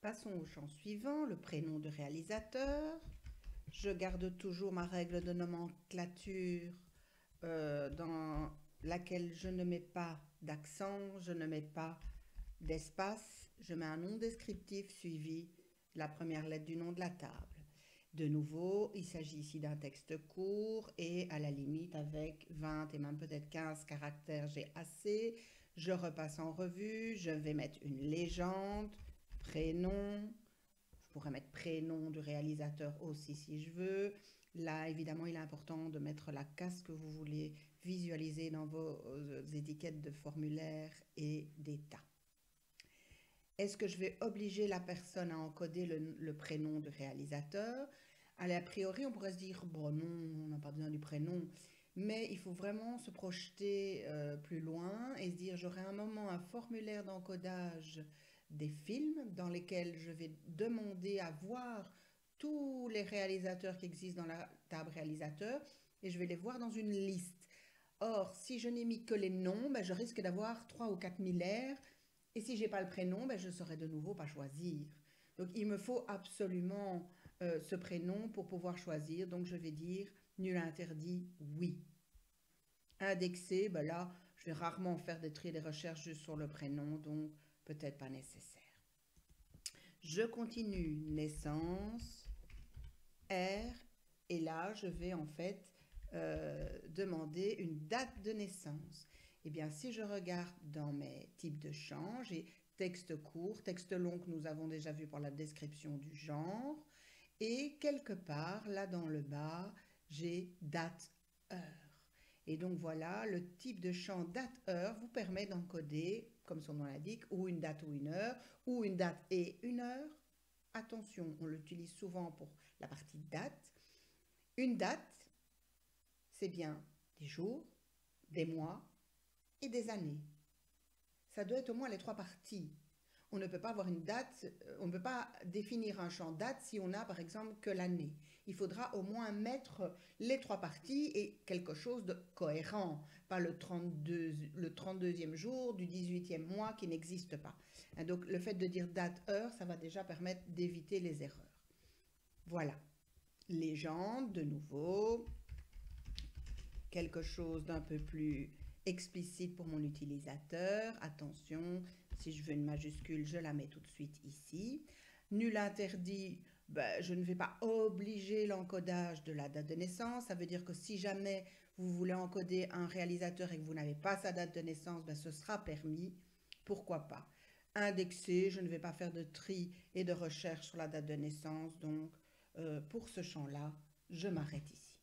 Passons au champ suivant, le prénom de réalisateur. Je garde toujours ma règle de nomenclature dans laquelle je ne mets pas d'accent, je ne mets pas d'espace, je mets un nom descriptif suivi de la première lettre du nom de la table. De nouveau, il s'agit ici d'un texte court et à la limite avec 20 et même peut-être 15 caractères, j'ai assez. Je repasse en revue, je vais mettre une légende, prénom, je pourrais mettre prénom du réalisateur aussi si je veux. Là, évidemment, il est important de mettre la case que vous voulez visualiser dans vos étiquettes de formulaire et d'état. Est-ce que je vais obliger la personne à encoder le prénom du réalisateur? A priori, on pourrait se dire, bon non, on n'a pas besoin du prénom, mais il faut vraiment se projeter plus loin et se dire, j'aurai un moment un formulaire d'encodage des films dans lesquels je vais demander à voir tous les réalisateurs qui existent dans la table réalisateur et je vais les voir dans une liste. Or, si je n'ai mis que les noms, ben, je risque d'avoir 3 ou 4 millaires et si j'ai pas le prénom, ben, je ne saurais de nouveau pas choisir. Donc il me faut absolument ce prénom pour pouvoir choisir. Donc je vais dire nul interdit, oui. Indexé, ben là, je vais rarement faire des tri des recherches juste sur le prénom, donc peut-être pas nécessaire. Je continue, naissance, R, et là je vais en fait demander une date de naissance. Eh bien, si je regarde dans mes types de champs, j'ai texte court, texte long que nous avons déjà vu pour la description du genre, et quelque part, là dans le bas, j'ai date, heure. Et donc voilà, le type de champ date-heure vous permet d'encoder, comme son nom l'indique, ou une date ou une date et une heure. Attention, on l'utilise souvent pour la partie date. Une date, c'est bien des jours, des mois et des années. Ça doit être au moins les trois parties. On ne peut pas avoir une date, on ne peut pas définir un champ date si on a par exemple que l'année. Il faudra au moins mettre les trois parties et quelque chose de cohérent, pas le 32e jour du 18e mois qui n'existe pas. Donc le fait de dire date, heure, ça va déjà permettre d'éviter les erreurs. Voilà. Légende, de nouveau, quelque chose d'un peu plus explicite pour mon utilisateur. Attention, si je veux une majuscule, je la mets tout de suite ici. Nul interdit, ben, je ne vais pas obliger l'encodage de la date de naissance. Ça veut dire que si jamais vous voulez encoder un réalisateur et que vous n'avez pas sa date de naissance, ben, ce sera permis. Pourquoi pas? Indexé, je ne vais pas faire de tri et de recherche sur la date de naissance. Donc, pour ce champ-là, je m'arrête ici.